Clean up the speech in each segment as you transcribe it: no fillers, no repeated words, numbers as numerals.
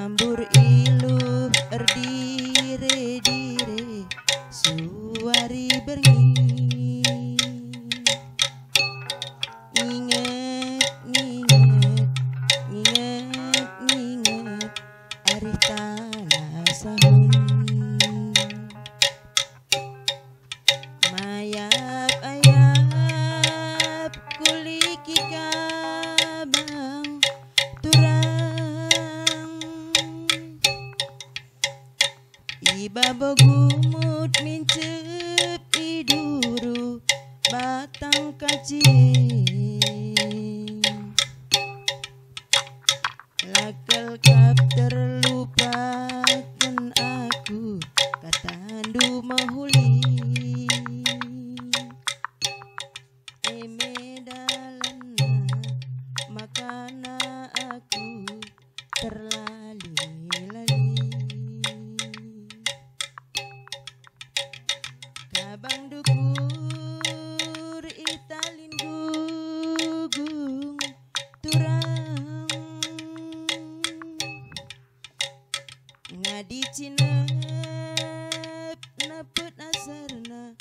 Mambur iluh erdire-dire suari berngi. Nginget arih tanah sahun. Mayap-ayap kuliki kabang turang. Iba bogumut mincep iduru batang kacing. Lakel kap terlupakan aku katandu mahuli. Medalana makana aku terlali-lali. Kabang dukur italin gugung turang. Ngadi cinep nepet asarna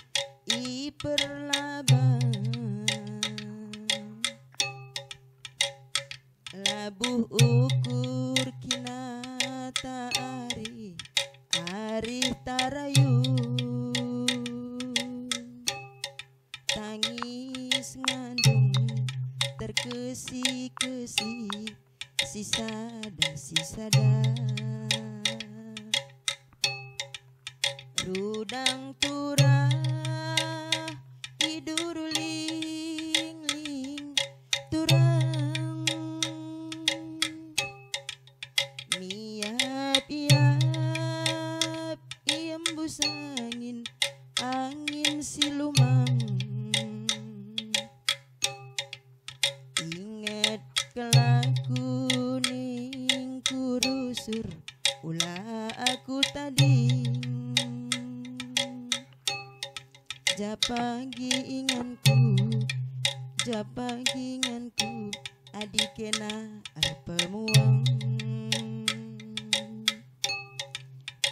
iperlabang. Labuh ukur kinata ari tarayu. Tangis ngandung terkesi-kesi sisada rudang turah iduru ling turang. Miap-iap iembus angin silumang. Ingat kelaku ning kurusur ulah aku tadi. Japagi inganku adikena arpemuang.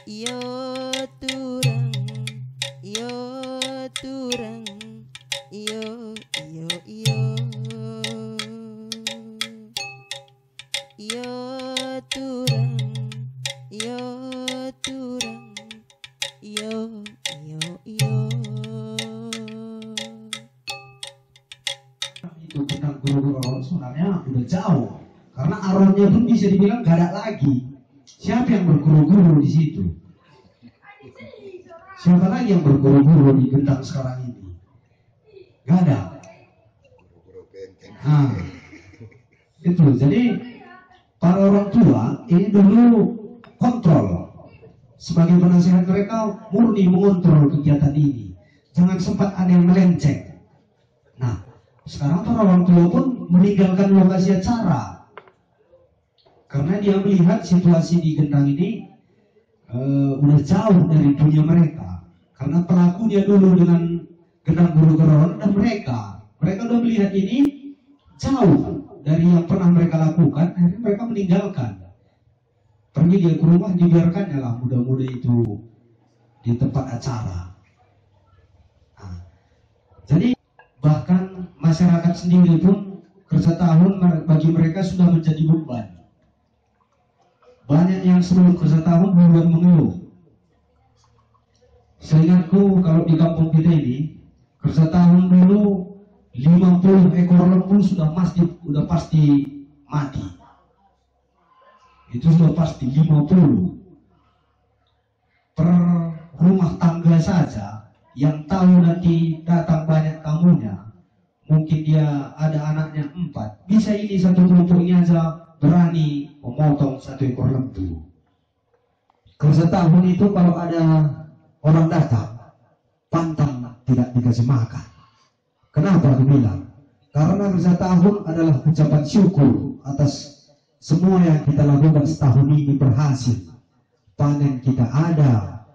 Iyo turang iyo turang iyo iyo iyo iyo turang iyo turang iyo iyo iyo. Itu tentang guru-guru orang sebenarnya udah jauh karena aronnya pun bisa dibilang gak ada lagi. Siapa yang berguru-guru di situ? Siapa lagi yang berguru-guru di Gendang sekarang ini? Gak ada. Nah, itu jadi para orang tua ini dulu kontrol sebagai penasehat mereka murni mengontrol kegiatan ini. Jangan sempat ada yang melenceng. Nah, sekarang para orang tua pun meninggalkan lokasi acara karena dia melihat situasi di Gendang ini udah jauh dari dunia mereka. Karena pelakunya dulu dengan Gendang Guru Gorohon dan mereka udah melihat ini jauh dari yang pernah mereka lakukan. Akhirnya mereka meninggalkan, pergi dia ke rumah, dibiarkannya lah muda-muda itu di tempat acara. Nah, jadi bahkan masyarakat sendiri pun kerja tahun bagi mereka sudah menjadi beban. Banyak yang sebelum kerja tahun bukan mengeluh. Seingatku kalau di kampung kita ini kerja tahun dulu 50 ekor lembu sudah pasti mati. Itu sudah pasti 50 per rumah tangga saja. Yang tahu nanti datang banyak tamunya, mungkin dia ada anaknya 4, bisa ini satu kelompoknya aja berani memotong 1 ekor lembu. Kerja tahun itu kalau ada orang datang, pantang tidak dikasih makan. Kenapa aku bilang? Karena kerja tahun adalah ucapan syukur atas semua yang kita lakukan setahun ini berhasil. Panen kita ada,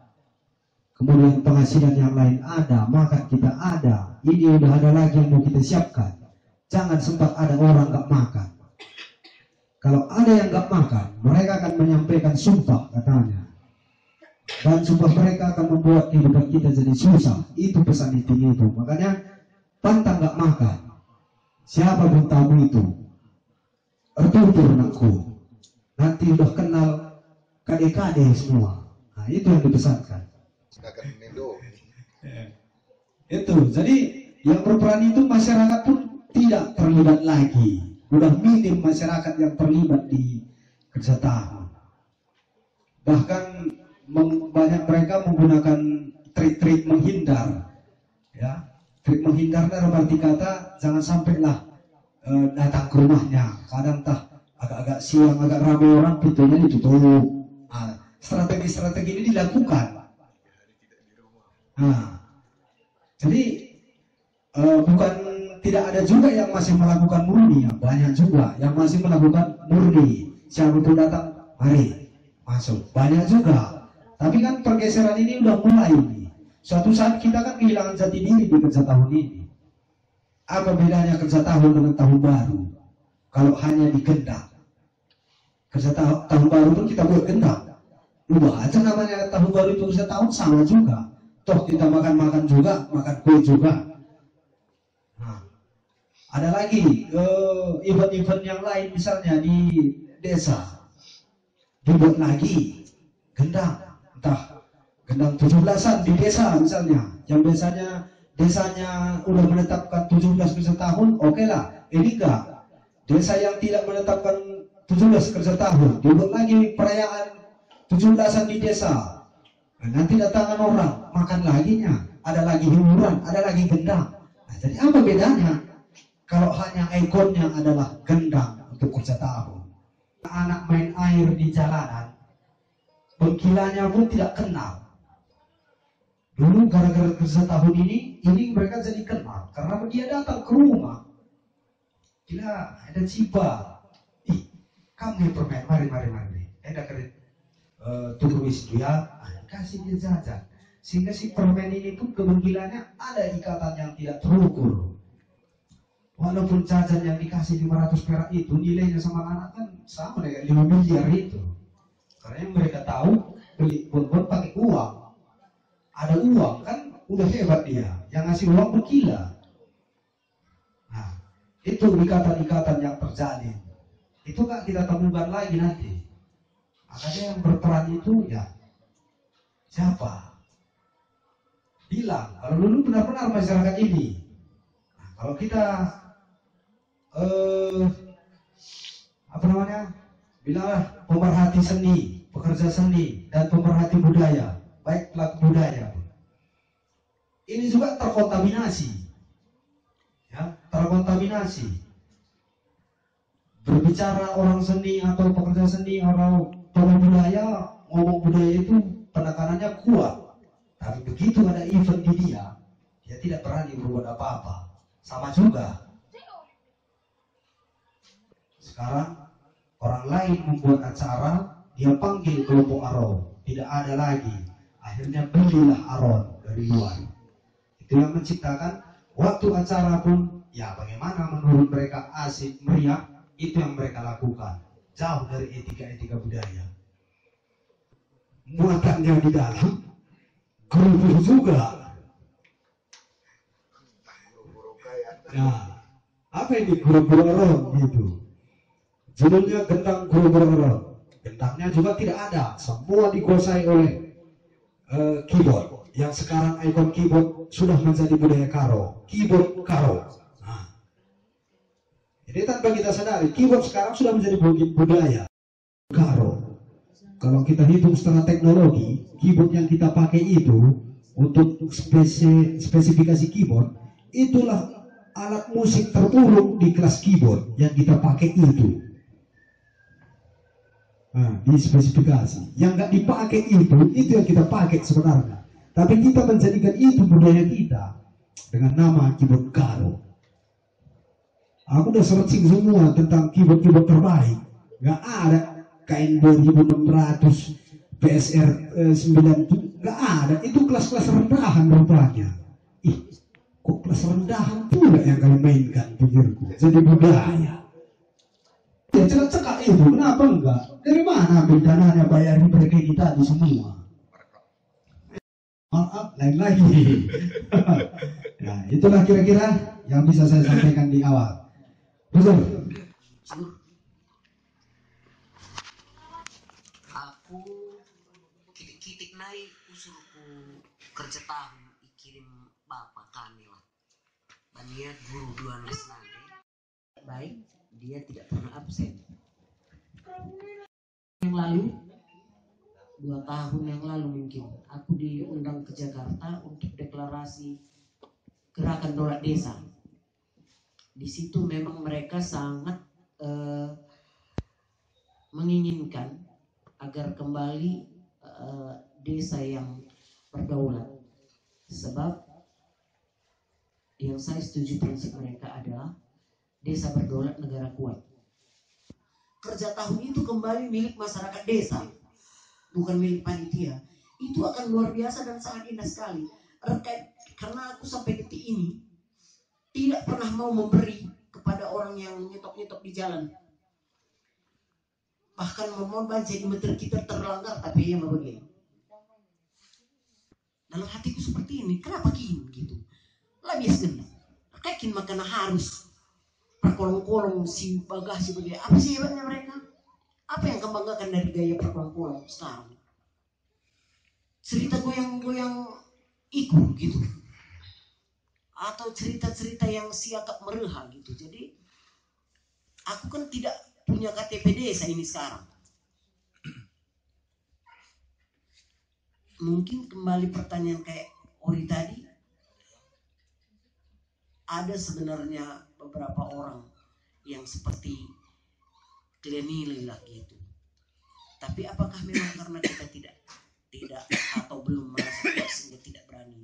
kemudian penghasilan yang lain ada, makan kita ada. Ini udah ada lagi yang mau kita siapkan. Jangan sempat ada orang gak makan. Kalau ada yang nggak makan, mereka akan menyampaikan sumpah katanya. Dan sumpah mereka akan membuat kehidupan kita jadi susah. Itu pesan meeting itu. Makanya pantang nggak makan. Siapa pun tamu itu, tertutur anakku. Nanti udah kenal kade-kade semua. Nah, itu yang dipesankan. Itu. Jadi yang berperan itu masyarakat pun tidak terlibat lagi. Udah minim masyarakat yang terlibat di kerja tahu. Bahkan banyak mereka menggunakan trik-trik menghindar, ya. Trik menghindar dalam arti kata jangan sampailah datang ke rumahnya. Kadang agak-agak siang, agak ramai orang, pintunya ditutup. Nah, strategi-strategi ini dilakukan. Nah, jadi bukan tidak ada juga yang masih melakukan murni, ya. Banyak juga yang masih melakukan murni. Siapa pun datang, mari masuk. Banyak juga. Tapi kan pergeseran ini udah mulai nih. Suatu saat kita kan kehilangan jati diri di kerja tahun ini. Apa bedanya kerja tahun dengan tahun baru? Kalau hanya digendak. Kerja tahun baru pun kita buat gendak. Ubah aja namanya tahun baru itu kerja tahun sama juga. Toh kita makan-makan juga, makan kue juga. Ada lagi event-event yang lain misalnya di desa dibuat lagi gendang, entah gendang 17-an di desa misalnya, yang biasanya desanya udah menetapkan 17 kerja tahun, oke lah. Ini enggak, desa yang tidak menetapkan 17 kerja tahun dibuat lagi perayaan 17-an di desa. Nanti datangan orang makan laginya, ada lagi hiburan, ada lagi gendang. Nah, jadi apa bedanya? Kalau hanya ikonnya adalah gendang untuk kerja tahun. Anak main air di jalanan, pengkilanya pun tidak kenal. Dulu gara-gara kerja tahun ini mereka jadi kenal. Karena dia datang ke rumah. Gila, ada ciba. Ih, kamu yang permain, mari. Ada kredit turis dia, kasih dia jajan. Sehingga si permen ini pun kemungkinannya ada ikatan yang tidak terukur. Walaupun jajan yang dikasih 500 perak itu nilainya sama anak kan sama dengan 5 miliar itu. Karena yang mereka tahu beli bonbon pakai uang. Ada uang kan udah hebat dia. Yang ngasih uang berkila. Nah, itu ikatan-ikatan yang terjalin. Itu kan kita temukan lagi nanti. Makanya yang berperan itu ya siapa? Bilang kalau dulu benar-benar masyarakat ini. Nah, kalau kita bilanglah pemerhati seni, pekerja seni dan pemerhati budaya, baik pelaku budaya. Ini juga terkontaminasi, ya, terkontaminasi. Berbicara orang seni atau pekerja seni atau pelaku budaya, ngomong budaya itu penekanannya kuat. Tapi begitu ada event di dia tidak berani berbuat apa-apa. Sama juga. Sekarang orang lain membuat acara, dia panggil kelompok Aron, tidak ada lagi. Akhirnya belilah Aron dari luar. Itu yang menciptakan waktu acara pun, ya bagaimana menurut mereka asik, meriah, itu yang mereka lakukan. Jauh dari etika-etika budaya. Muatannya di dalam, guru juga. Nah, apa ini guru-guru Aron gitu? Judulnya gendang guru-guru Aron. Gendangnya juga tidak ada, semua dikuasai oleh keyboard. Yang sekarang ikon keyboard sudah menjadi budaya Karo, keyboard Karo. Nah, jadi tanpa kita sadari, keyboard sekarang sudah menjadi budaya Karo. Kalau kita hitung secara teknologi, keyboard yang kita pakai itu untuk spesifikasi keyboard, itulah alat musik terburuk di kelas keyboard yang kita pakai itu. Nah, di spesifikasi yang nggak dipakai itu yang kita pakai sebenarnya. Tapi kita menjadikan itu budaya kita dengan nama keyboard Karo. Aku udah searching semua tentang keyboard terbaik, nggak ada. KN 2600 PSR 97 nggak ada. Itu kelas-kelas rendahan rupanya. Ih, kok kelas rendahan pula yang kalian mainkan, pikirku. Jadi budaya. Ya cekak itu, kenapa enggak? Dari mana ambil dananya bayarin mereka kita itu semua? Maaf, lain lagi. Nah, itulah kira-kira yang bisa saya sampaikan di awal. Betul. Aku kitik-kitik naik usulku kerja tahu ikirim bapak kami lah. Bania guru 12 nanti. Baik, dia tidak pernah absen. Yang lalu 2 tahun yang lalu mungkin aku diundang ke Jakarta untuk deklarasi gerakan tolak desa. Di situ memang mereka sangat menginginkan agar kembali desa yang berdaulat. Sebab yang saya setuju prinsip mereka adalah desa berdaulat negara kuat. Kerja tahun itu kembali milik masyarakat desa, bukan milik panitia. Itu akan luar biasa dan sangat indah sekali. Karena aku sampai detik ini tidak pernah mau memberi kepada orang yang nyetop-nyetop di jalan. Bahkan mohon jadi menteri kita terlanggar, tapi ya begini. Dalam hatiku seperti ini, kenapa gini gitu? Lah biasa kayak makanya harus perkolong-kolong si bagah si begini. Apa sih hebatnya mereka? Apa yang kebanggakan dari gaya perkolong-kolong sekarang? Cerita goyang-goyang ikut gitu, atau cerita-cerita yang siakap mereha gitu. Jadi aku kan tidak punya KTP desa ini sekarang. Mungkin kembali pertanyaan kayak Ori tadi, ada sebenarnya beberapa orang yang seperti klenil lah gitu. Tapi apakah memang karena kita tidak atau belum merasa kuat sehingga tidak berani?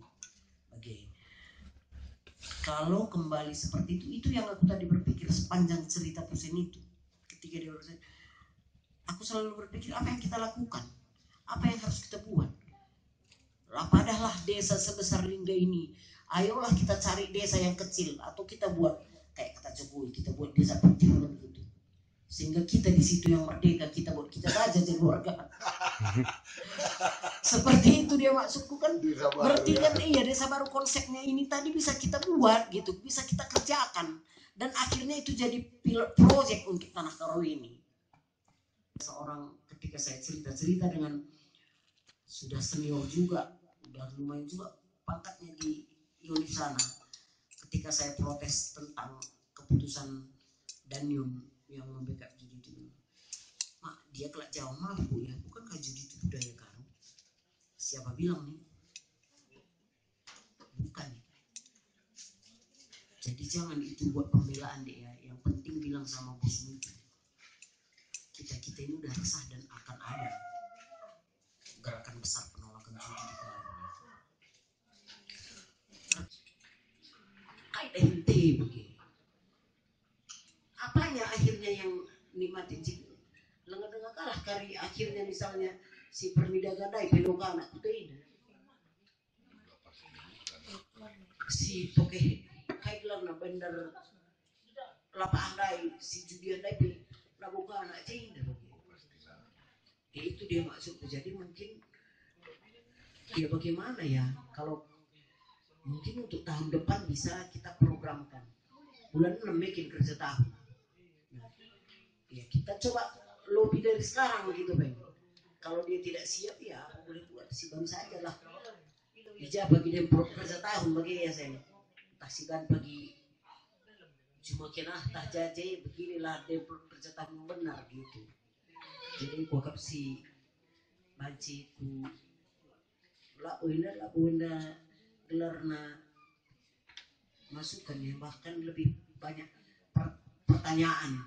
Kalau kembali seperti itu yang aku tadi berpikir sepanjang cerita Pusen itu. Ketika dia berkata, aku selalu berpikir apa yang kita lakukan, apa yang harus kita buat. Padahal desa sebesar Lingga ini, ayolah kita cari desa yang kecil atau kita buat kayak kata Jokowi, kita buat desa pertimulan gitu. Sehingga kita di situ yang merdeka, kita buat kita saja jadi warga. Seperti itu dia maksudku kan. Berarti kan iya desa baru konsepnya ini tadi bisa kita buat gitu, bisa kita kerjakan dan akhirnya itu jadi pilot project untuk Tanah Karo ini. Seorang ketika saya cerita dengan sudah senior juga, udah lumayan juga pangkatnya di Yoni sana. Ketika saya protes tentang keputusan Danyun yang membackup judi itu, mak dia kelak jauh mampu ya, bukankah judi itu budaya Karo? Siapa bilang nih? Bukan. Jadi jangan itu buat pembelaan deh ya. Yang penting bilang sama bosmu itu, kita ini udah resah dan akan ada gerakan besar penolakan judi di Karo. Kayak ente begini. Apanya akhirnya yang nikmatin sih? Lengah-lengah kalah kari akhirnya misalnya si Permida Gadai pelok anak itu ini. Si toke kayak larna bandar lapa andai si judi andai pe labuka anak cina. Itu dia maksudnya. Jadi mungkin ya bagaimana ya kalau mungkin untuk tahun depan bisa kita programkan bulan 6 bikin kerja tahun. Ya kita coba lobby dari sekarang gitu Bang. Kalau dia tidak siap ya boleh buat si bang saja lah. Ija bagi dia kerja tahun bagi ya saya. Taksikan bagi cuma kena tah jaje beginilah dia kerja tahun benar gitu. Jadi gua kapsi banciku la bunda gelarna masukan yang bahkan lebih banyak pertanyaan.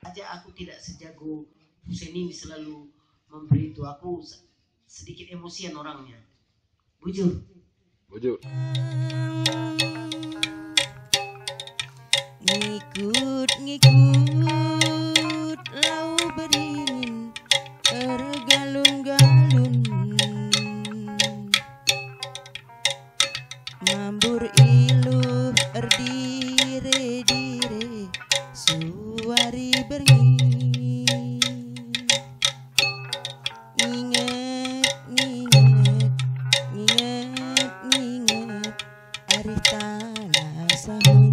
Aja aku tidak sejago Pusen ini selalu memberi itu, aku sedikit emosian orangnya. Bujur. Ngikut lau beringin tergalung-galung, mambur iluh erdire-dire suari beringin. mana sahur